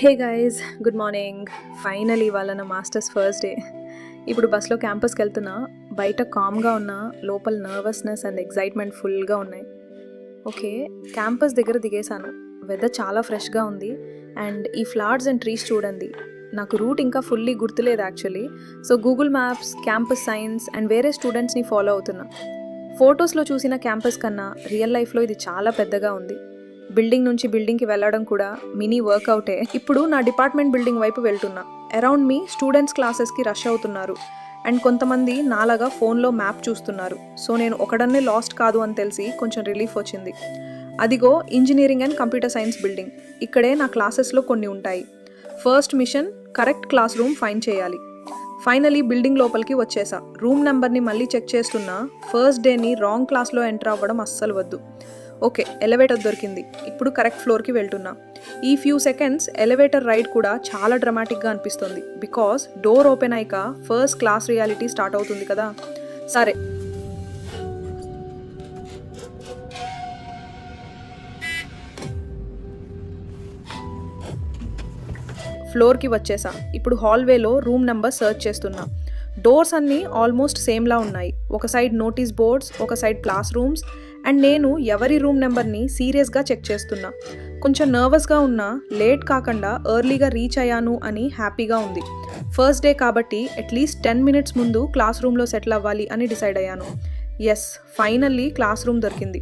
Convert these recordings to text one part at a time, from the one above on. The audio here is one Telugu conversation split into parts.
Hey guys, good morning. Finally ఇవాళ నా మాస్టర్స్ ఫస్ట్ డే. ఇప్పుడు బస్లో క్యాంపస్కి వెళ్తున్నా. బయట కామ్గా ఉన్న, లోపల నర్వస్నెస్ అండ్ ఎగ్జైట్మెంట్ ఫుల్గా ఉన్నాయి. ఓకే, క్యాంపస్ దగ్గర దిగేశాను. వెదర్ చాలా ఫ్రెష్గా ఉంది అండ్ ఈ ఫ్లవర్స్ అండ్ ట్రీస్ చూడండి. నాకు రూట్ ఇంకా ఫుల్లీ గుర్తులేదు actually. So Google maps, campus science and వేరే స్టూడెంట్స్ని ఫాలో అవుతున్నా. ఫొటోస్లో చూసిన క్యాంపస్ కన్నా రియల్ లైఫ్లో ఇది చాలా పెద్దగా ఉంది. బిల్డింగ్ నుంచి బిల్డింగ్కి వెళ్ళడం కూడా మినీ వర్కౌటే. ఇప్పుడు నా డిపార్ట్మెంట్ బిల్డింగ్ వైపు వెళ్తున్నా. అరౌండ్ మీ స్టూడెంట్స్ క్లాసెస్కి రష్ అవుతున్నారు అండ్ కొంతమంది నాలాగా ఫోన్లో మ్యాప్ చూస్తున్నారు. సో నేను ఒకడన్నే లాస్ట్ కాదు అని తెలిసి కొంచెం రిలీఫ్ వచ్చింది. అదిగో engineering and computer science building. ఇక్కడే నా క్లాసెస్లో కొన్ని ఉంటాయి. First mission correct class room find చేయాలి. ఫైనలీ బిల్డింగ్ లోపలికి వచ్చేసా. రూమ్ నెంబర్ని మళ్ళీ చెక్ చేస్తున్నా. ఫస్ట్ డేని రాంగ్ క్లాస్లో ఎంటర్ అవ్వడం అస్సలు వద్దు. ఓకే, ఎలివేటర్ దొరికింది. ఇప్పుడు కరెక్ట్ ఫ్లోర్కి వెళ్తున్నా. ఈ ఫ్యూ సెకండ్స్ ఎలివేటర్ రైడ్ కూడా చాలా డ్రమాటిక్గా అనిపిస్తుంది. బికాస్ డోర్ ఓపెన్ అయ్యాక ఫస్ట్ క్లాస్ రియాలిటీ స్టార్ట్ అవుతుంది కదా. సరే, ఫ్లోర్కి వచ్చేసా. ఇప్పుడు హాల్వేలో రూమ్ నెంబర్ సర్చ్ చేస్తున్నా. డోర్స్ అన్నీ ఆల్మోస్ట్ సేమ్లా ఉన్నాయి. ఒక సైడ్ నోటీస్ బోర్డ్స్, ఒక సైడ్ క్లాస్ రూమ్స్ అండ్ నేను ఎవరి రూమ్ నెంబర్ని సీరియస్గా చెక్ చేస్తున్నా. కొంచెం నర్వస్గా ఉన్నా లేట్ కాకుండా ఎర్లీగా రీచ్ అయ్యాను అని హ్యాపీగా ఉంది. ఫస్ట్ డే కాబట్టి అట్లీస్ట్ 10 minutes ముందు క్లాస్ రూమ్లో సెటిల్ అవ్వాలి అని డిసైడ్ అయ్యాను. ఎస్, ఫైనల్లీ క్లాస్ రూమ్ దొరికింది.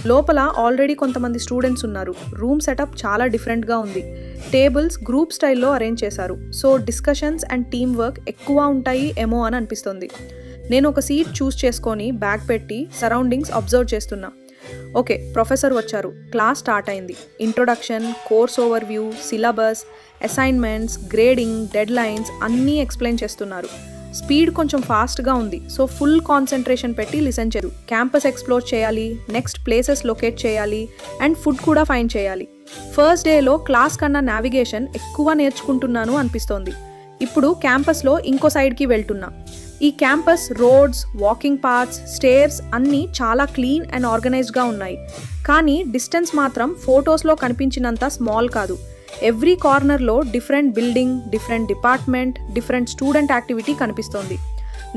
లోపల ఆల్రెడీ కొంతమంది స్టూడెంట్స్ ఉన్నారు. రూమ్ సెటప్ చాలా డిఫరెంట్గా ఉంది. టేబుల్స్ గ్రూప్ స్టైల్లో అరేంజ్ చేశారు. So discussions and team work ఎక్కువ ఉంటాయి ఏమో అని అనిపిస్తుంది. నేను ఒక సీట్ చూస్ చేసుకొని బ్యాగ్ పెట్టి సరౌండింగ్స్ అబ్జర్వ్ చేస్తున్నా. ఓకే, ప్రొఫెసర్ వచ్చారు. క్లాస్ స్టార్ట్ అయింది. Introduction, course overview, syllabus, assignments, grading, dead lines అన్నీ ఎక్స్ప్లెయిన్ చేస్తున్నారు. స్పీడ్ కొంచెం ఫాస్ట్గా ఉంది. సో ఫుల్ కాన్సన్ట్రేషన్ పెట్టి లిసన్ చేయరు. క్యాంపస్ ఎక్స్ప్లోర్ చేయాలి, నెక్స్ట్ ప్లేసెస్ లొకేట్ చేయాలి అండ్ ఫుడ్ కూడా ఫైండ్ చేయాలి. ఫస్ట్ డేలో క్లాస్ కన్నా నావిగేషన్ ఎక్కువ నేర్చుకుంటున్నాను అనిపిస్తోంది. ఇప్పుడు క్యాంపస్లో ఇంకో సైడ్కి వెళ్తున్నా. ఈ campus roads, walking paths, stairs అన్నీ చాలా క్లీన్ అండ్ ఆర్గనైజ్డ్గా ఉన్నాయి. కానీ డిస్టెన్స్ మాత్రం ఫొటోస్లో కనిపించినంత స్మాల్ కాదు. ఎవ్రీ కార్నర్లో different building, different department, different student activity కనిపిస్తోంది.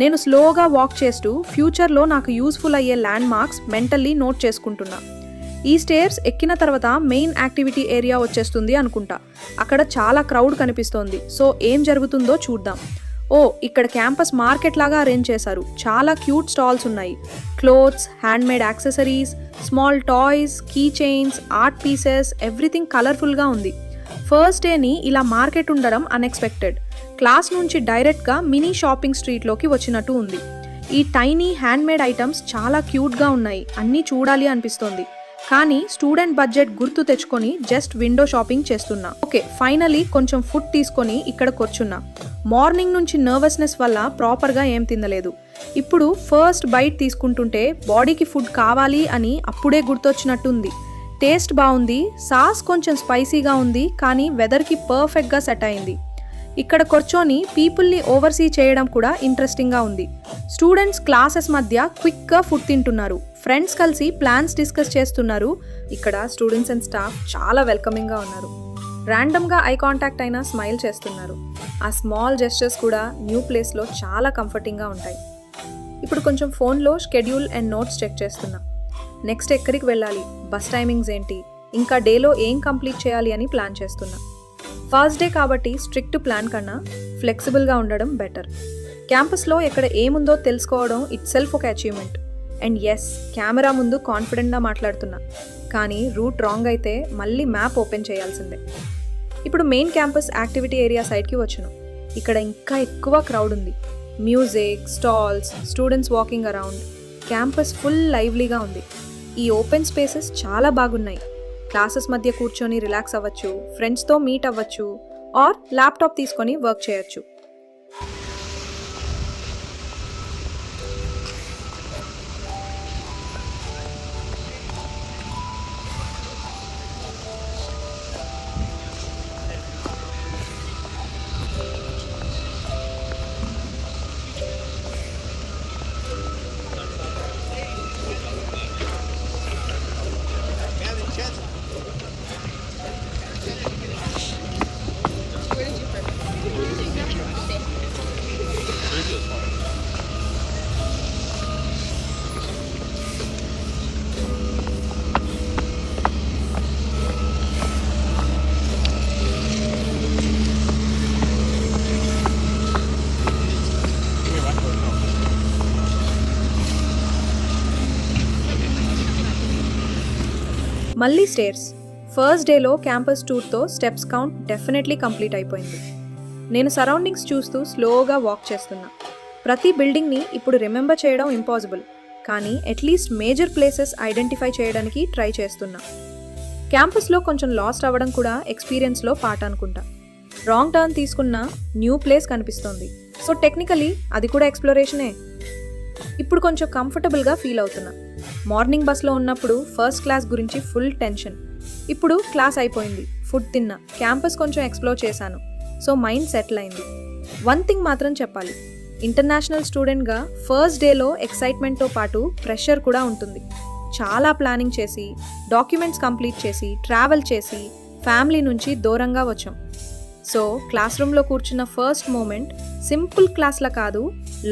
నేను స్లోగా వాక్ చేస్తూ ఫ్యూచర్లో నాకు యూస్ఫుల్ అయ్యే ల్యాండ్ మార్క్స్ మెంటల్లీ నోట్ చేసుకుంటున్నా. ఈ స్టేర్స్ ఎక్కిన తర్వాత మెయిన్ యాక్టివిటీ ఏరియా వచ్చేస్తుంది అనుకుంటా. అక్కడ చాలా క్రౌడ్ కనిపిస్తోంది. సో ఏం జరుగుతుందో చూద్దాం. ఓ, ఇక్కడ క్యాంపస్ మార్కెట్ లాగా అరేంజ్ చేశారు. చాలా క్యూట్ స్టాల్స్ ఉన్నాయి. Clothes, handmade accessories, small toys, key chains, art pieces, everything కలర్ఫుల్గా ఉంది. ఫస్ట్ డేని ఇలా మార్కెట్ ఉండడం అన్ఎక్స్పెక్టెడ్. క్లాస్ నుంచి డైరెక్ట్గా మినీ షాపింగ్ స్ట్రీట్లోకి వచ్చినట్టు ఉంది. ఈ టైనీ హ్యాండ్మేడ్ ఐటమ్స్ చాలా క్యూట్గా ఉన్నాయి. అన్నీ చూడాలి అనిపిస్తోంది. కానీ స్టూడెంట్ బడ్జెట్ గుర్తు తెచ్చుకొని జస్ట్ విండో షాపింగ్ చేస్తున్నా. ఓకే, ఫైనలీ కొంచెం ఫుడ్ తీసుకొని ఇక్కడ కూర్చున్నా. మార్నింగ్ నుంచి నర్వస్నెస్ వల్ల ప్రాపర్గా ఏం తినలేదు. ఇప్పుడు ఫస్ట్ బైట్ తీసుకుంటుంటే బాడీకి ఫుడ్ కావాలి అని అప్పుడే గుర్తొచ్చినట్టుంది. టేస్ట్ బాగుంది. సాస్ కొంచెం స్పైసీగా ఉంది కానీ వెదర్కి పర్ఫెక్ట్గా సెట్ అయింది. ఇక్కడ కూర్చొని పీపుల్ని ఓవర్సీ చేయడం కూడా ఇంట్రెస్టింగ్గా ఉంది. స్టూడెంట్స్ క్లాసెస్ మధ్య క్విక్గా ఫుడ్ తింటున్నారు. ఫ్రెండ్స్ కలిసి ప్లాన్స్ డిస్కస్ చేస్తున్నారు. ఇక్కడ స్టూడెంట్స్ అండ్ స్టాఫ్ చాలా వెల్కమింగ్గా ఉన్నారు. ర్యాండమ్గా ఐ కాంటాక్ట్ అయినా స్మైల్ చేస్తున్నారు. ఆ స్మాల్ జెస్చర్స్ కూడా న్యూ ప్లేస్లో చాలా కంఫర్టింగ్గా ఉంటాయి. ఇప్పుడు కొంచెం ఫోన్లో షెడ్యూల్ అండ్ నోట్స్ చెక్ చేస్తున్నా. నెక్స్ట్ ఎక్కడికి వెళ్ళాలి, బస్ టైమింగ్స్ ఏంటి, ఇంకా డేలో ఏం కంప్లీట్ చేయాలి అని ప్లాన్ చేస్తున్నా. ఫస్ట్ డే కాబట్టి స్ట్రిక్ట్ ప్లాన్ కన్నా ఫ్లెక్సిబుల్గా ఉండడం బెటర్. క్యాంపస్లో ఎక్కడ ఏముందో తెలుసుకోవడం ఇట్ సెల్ఫ్ ఒక అచీవ్మెంట్. అండ్ ఎస్, కెమెరా ముందు కాన్ఫిడెంట్గా మాట్లాడుతున్నా. కానీ రూట్ రాంగ్ అయితే మళ్ళీ మ్యాప్ ఓపెన్ చేయాల్సిందే. ఇప్పుడు మెయిన్ క్యాంపస్ యాక్టివిటీ ఏరియా సైడ్కి వచ్చాను. ఇక్కడ ఇంకా ఎక్కువ క్రౌడ్ ఉంది. Music, stalls, students walking around. Campus full లైవ్లీగా ఉంది. ఈ ఓపెన్ స్పేసెస్ చాలా బాగున్నాయి. క్లాసెస్ మధ్య కూర్చొని రిలాక్స్ అవ్వచ్చు, ఫ్రెండ్స్తో మీట్ అవ్వచ్చు ఆర్ ల్యాప్టాప్ తీసుకొని వర్క్ చేయొచ్చు. మళ్ళీ స్టేర్స్. ఫస్ట్ డేలో క్యాంపస్ టూర్తో స్టెప్స్ కౌంట్ డెఫినెట్లీ కంప్లీట్ అయిపోయింది. నేను సరౌండింగ్స్ చూస్తూ స్లోగా వాక్ చేస్తున్నా. ప్రతి బిల్డింగ్ని ఇప్పుడు రిమెంబర్ చేయడం ఇంపాసిబుల్, కానీ అట్లీస్ట్ మేజర్ ప్లేసెస్ ఐడెంటిఫై చేయడానికి ట్రై చేస్తున్నా. క్యాంపస్లో కొంచెం లాస్ట్ అవ్వడం కూడా ఎక్స్పీరియన్స్లో పార్ట్ అనుకుంటా. రాంగ్ టర్న్ తీసుకున్న న్యూ ప్లేస్ కనిపిస్తోంది, సో టెక్నికలీ అది కూడా ఎక్స్ప్లోరేషనే. ఇప్పుడు కొంచెం కంఫర్టబుల్గా ఫీల్ అవుతున్నా. మార్నింగ్ బస్లో ఉన్నప్పుడు ఫస్ట్ క్లాస్ గురించి ఫుల్ టెన్షన్. ఇప్పుడు క్లాస్ అయిపోయింది, ఫుడ్ తిన్నా, క్యాంపస్ కొంచెం ఎక్స్ప్లోర్ చేశాను, సో మైండ్ సెటిల్ అయింది. వన్ థింగ్ మాత్రం చెప్పాలి, ఇంటర్నేషనల్ స్టూడెంట్గా ఫస్ట్ డేలో ఎక్సైట్మెంట్తో పాటు ప్రెషర్ కూడా ఉంటుంది. చాలా ప్లానింగ్ చేసి, డాక్యుమెంట్స్ కంప్లీట్ చేసి, ట్రావెల్ చేసి, ఫ్యామిలీ నుంచి దూరంగా వచ్చాం. సో క్లాస్ రూమ్లో కూర్చున్న ఫస్ట్ మూమెంట్ సింపుల్ క్లాస్లా కాదు,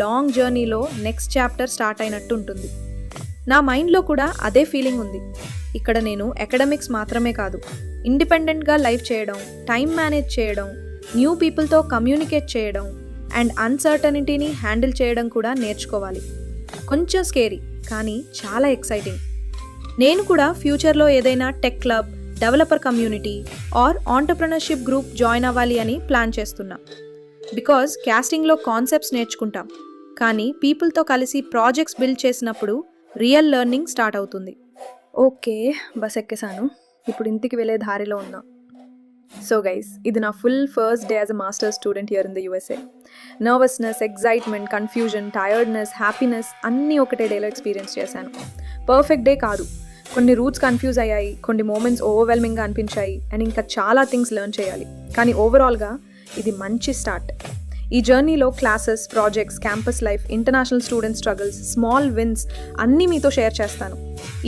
లాంగ్ జర్నీలో నెక్స్ట్ చాప్టర్ స్టార్ట్ అయినట్టు ఉంటుంది. నా మైండ్లో కూడా అదే ఫీలింగ్ ఉంది. ఇక్కడ నేను అకాడమిక్స్ మాత్రమే కాదు, ఇండిపెండెంట్గా లైఫ్ చేయడం, టైం మేనేజ్ చేయడం, న్యూ పీపుల్తో కమ్యూనికేట్ చేయడం అండ్ అన్సర్టనిటీని హ్యాండిల్ చేయడం కూడా నేర్చుకోవాలి. కొంచెం స్కేరీ, కానీ చాలా ఎక్సైటింగ్. నేను కూడా ఫ్యూచర్లో ఏదైనా tech club, developer community or entrepreneurship group join అవ్వాలి అని ప్లాన్ చేస్తున్నా. బికాజ్ క్యాస్టింగ్లో కాన్సెప్ట్స్ నేర్చుకుంటాం, కానీ పీపుల్తో కలిసి ప్రాజెక్ట్స్ బిల్డ్ చేసినప్పుడు రియల్ లెర్నింగ్ స్టార్ట్ అవుతుంది. ఓకే, బస్ ఎక్కేసాను, ఇప్పుడు ఇంటికి వెళ్ళే దారిలో ఉన్నా. సో గైస్, ఇది నా first day as a masters student here in the USA. Nervousness, excitement, confusion, tiredness, happiness అన్నీ ఒకటే డేలో ఎక్స్పీరియన్స్ చేశాను. పర్ఫెక్ట్ డే కాదు, కొన్ని రూట్స్ కన్ఫ్యూజ్ అయ్యాయి, కొన్ని మూమెంట్స్ ఓవర్వెల్మింగ్గా అనిపించాయి అండ్ ఇంకా చాలా థింగ్స్ లెర్న్ చేయాలి. కానీ ఓవరాల్గా ఇది మంచి స్టార్ట్. ఈ జర్నీలో classes, projects, campus life, international student struggles, small wins అన్నీ మీతో షేర్ చేస్తాను.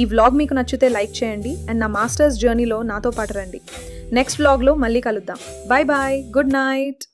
ఈ వ్లాగ్ మీకు నచ్చితే లైక్ చేయండి అండ్ నా మాస్టర్స్ జర్నీలో నాతో పాటు రండి. నెక్స్ట్ వ్లాగ్లో మళ్ళీ కలుద్దాం. Bye bye, good night.